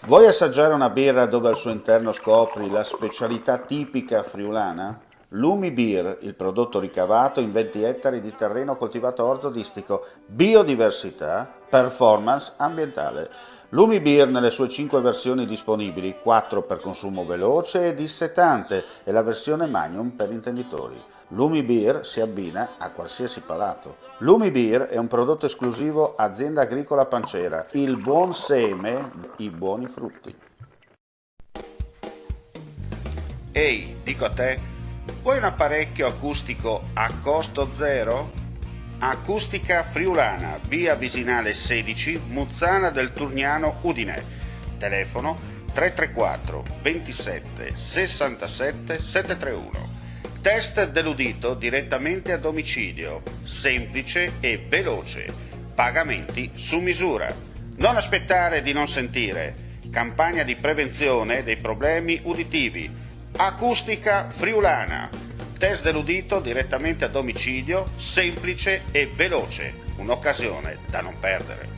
Vuoi assaggiare una birra dove al suo interno scopri la specialità tipica friulana? Lumi Beer, il prodotto ricavato in 20 ettari di terreno coltivato orzodistico, biodiversità, performance ambientale. Lumi Beer nelle sue 5 versioni disponibili, 4 per consumo veloce e dissetante e la versione Magnum per intenditori. Lumi Beer si abbina a qualsiasi palato. Lumi Beer è un prodotto esclusivo Azienda Agricola Pancera, il buon seme, i buoni frutti. Ehi, dico a te, vuoi un apparecchio acustico a costo zero? Acustica Friulana, via Visinale 16, Muzzana del Turniano, Udine. Telefono 334 27 67 731. Test dell'udito direttamente a domicilio, semplice e veloce. Pagamenti su misura. Non aspettare di non sentire. Campagna di prevenzione dei problemi uditivi. Acustica Friulana. Test dell'udito direttamente a domicilio, semplice e veloce. Un'occasione da non perdere.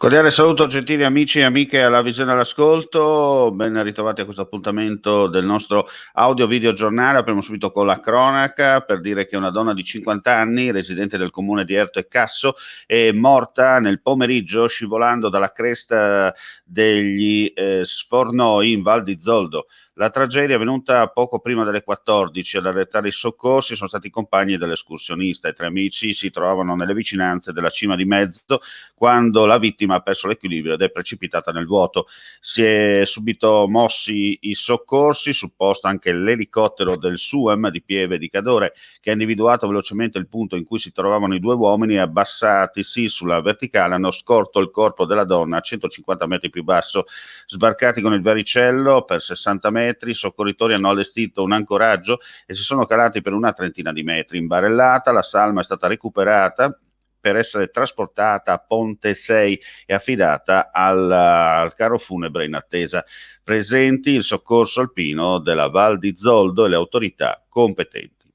Cordiale saluto gentili amici e amiche alla visione all'ascolto, ben ritrovati a questo appuntamento del nostro audio video giornale. Apriamo subito con la cronaca per dire che una donna di 50 anni, residente del comune di Erto e Casso, è morta nel pomeriggio scivolando dalla cresta degli Sfornoi in Val di Zoldo. La tragedia è avvenuta poco prima delle 14. Ad allertare i soccorsi sono stati i compagni dell'escursionista. I tre amici si trovavano nelle vicinanze della cima di Mezzo quando la vittima ha perso l'equilibrio ed è precipitata nel vuoto. Si è subito mossi i soccorsi, sul posto anche l'elicottero del SUEM di Pieve di Cadore, che ha individuato velocemente il punto in cui si trovavano i due uomini e abbassatisi sulla verticale hanno scorto il corpo della donna a 150 metri più basso. Sbarcati con il vericello per 60 metri, i soccorritori hanno allestito un ancoraggio e si sono calati per una trentina di metri. Imbarellata, la salma è stata recuperata per essere trasportata a Ponte 6 e affidata al carro funebre in attesa. Presenti il soccorso alpino della Val di Zoldo e le autorità competenti.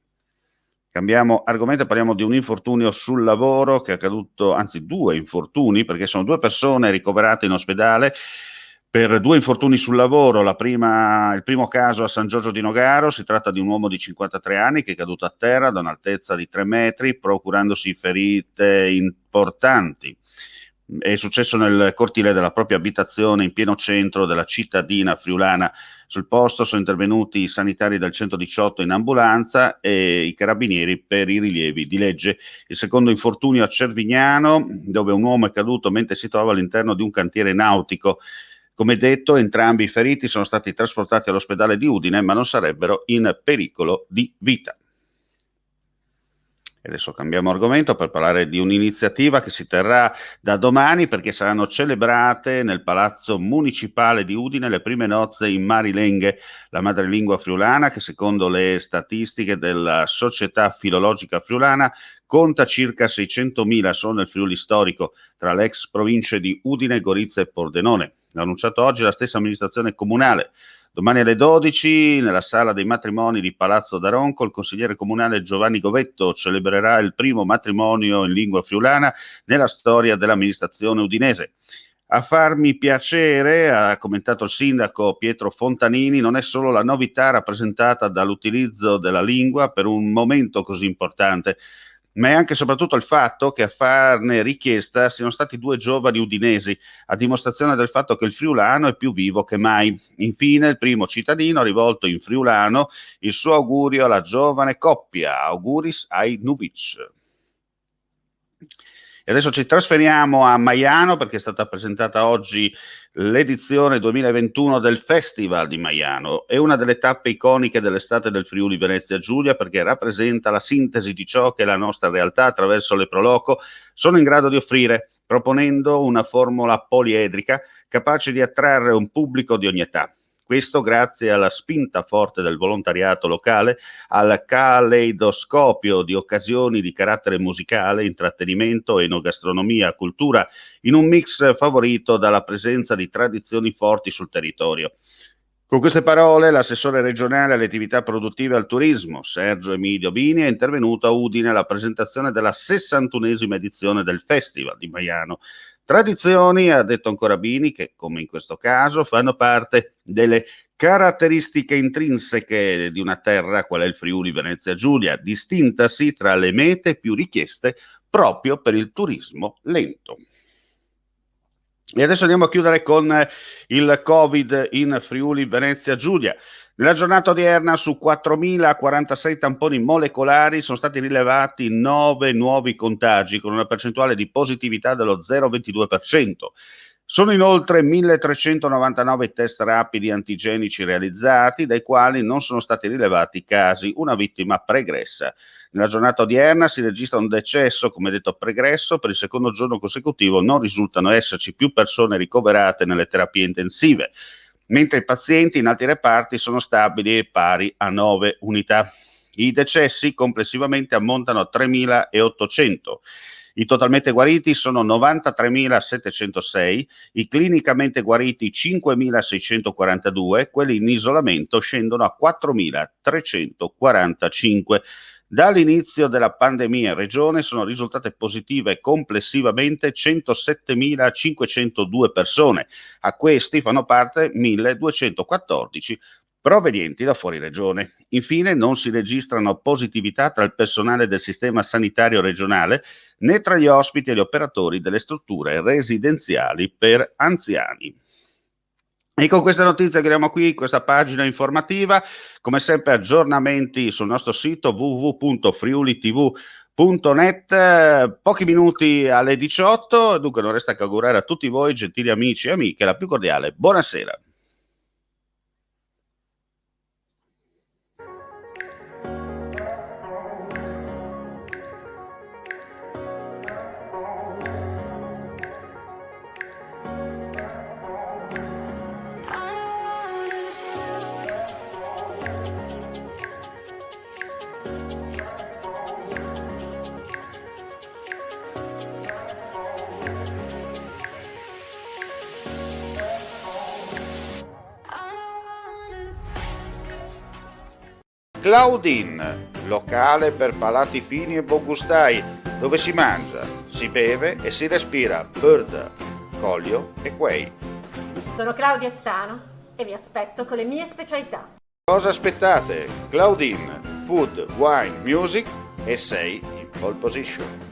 Cambiamo argomento, parliamo di un infortunio sul lavoro che è accaduto, anzi due infortuni, perché sono due persone ricoverate in ospedale per due infortuni sul lavoro. Il primo caso a San Giorgio di Nogaro, si tratta di un uomo di 53 anni che è caduto a terra da un'altezza di 3 metri, procurandosi ferite importanti. È successo nel cortile della propria abitazione in pieno centro della cittadina friulana. Sul posto sono intervenuti i sanitari del 118 in ambulanza e i carabinieri per i rilievi di legge. Il secondo infortunio a Cervignano, dove un uomo è caduto mentre si trova all'interno di un cantiere nautico. Come detto, entrambi i feriti sono stati trasportati all'ospedale di Udine, ma non sarebbero in pericolo di vita. E adesso cambiamo argomento per parlare di un'iniziativa che si terrà da domani, perché saranno celebrate nel Palazzo Municipale di Udine le prime nozze in Marilenghe, la madrelingua friulana che secondo le statistiche della Società Filologica Friulana conta circa 600.000 solo nel Friuli storico, tra le ex province di Udine, Gorizia e Pordenone. L'ha annunciato oggi la stessa amministrazione comunale. Domani alle 12, nella sala dei matrimoni di Palazzo d'Aronco, il consigliere comunale Giovanni Govetto celebrerà il primo matrimonio in lingua friulana nella storia dell'amministrazione udinese. A farmi piacere, ha commentato il sindaco Pietro Fontanini, non è solo la novità rappresentata dall'utilizzo della lingua per un momento così importante, ma è anche e soprattutto il fatto che a farne richiesta siano stati due giovani udinesi, a dimostrazione del fatto che il friulano è più vivo che mai. Infine, il primo cittadino ha rivolto in friulano il suo augurio alla giovane coppia, auguris ai nubic. E adesso ci trasferiamo a Maiano perché è stata presentata oggi l'edizione 2021 del Festival di Maiano. È una delle tappe iconiche dell'estate del Friuli Venezia Giulia perché rappresenta la sintesi di ciò che la nostra realtà attraverso le Proloco sono in grado di offrire, proponendo una formula poliedrica capace di attrarre un pubblico di ogni età. Questo grazie alla spinta forte del volontariato locale, al caleidoscopio di occasioni di carattere musicale, intrattenimento, enogastronomia, cultura, in un mix favorito dalla presenza di tradizioni forti sul territorio. Con queste parole l'assessore regionale alle attività produttive e al turismo, Sergio Emilio Bini, è intervenuto a Udine alla presentazione della 61esima edizione del Festival di Baiano. Tradizioni, ha detto ancora Bini, che come in questo caso fanno parte delle caratteristiche intrinseche di una terra qual è il Friuli Venezia Giulia, distintasi tra le mete più richieste proprio per il turismo lento. E adesso andiamo a chiudere con il Covid in Friuli Venezia Giulia. Nella giornata odierna su 4.046 tamponi molecolari sono stati rilevati 9 nuovi contagi con una percentuale di positività dello 0,22%. Sono inoltre 1.399 test rapidi antigenici realizzati, dai quali non sono stati rilevati casi, una vittima pregressa. Nella giornata odierna si registra un decesso, come detto, pregresso. Per il secondo giorno consecutivo non risultano esserci più persone ricoverate nelle terapie intensive, mentre i pazienti in altri reparti sono stabili e pari a 9 unità. I decessi complessivamente ammontano a 3.800. I totalmente guariti sono 93.706, i clinicamente guariti 5.642, quelli in isolamento scendono a 4.345. Dall'inizio della pandemia in regione sono risultate positive complessivamente 107.502 persone. A questi fanno parte 1.214 provenienti da fuori regione. Infine non si registrano positività tra il personale del sistema sanitario regionale né tra gli ospiti e gli operatori delle strutture residenziali per anziani. E con questa notizia chiudiamo qui questa pagina informativa. Come sempre aggiornamenti sul nostro sito www.friulitv.net, pochi minuti alle 18, dunque non resta che augurare a tutti voi, gentili amici e amiche, la più cordiale buonasera. Claudine, locale per palati fini e buongustai, dove si mangia, si beve e si respira bird, Collio e Quay. Sono Claudia Zano e vi aspetto con le mie specialità. Cosa aspettate? Claudine, food, wine, music e sei in pole position.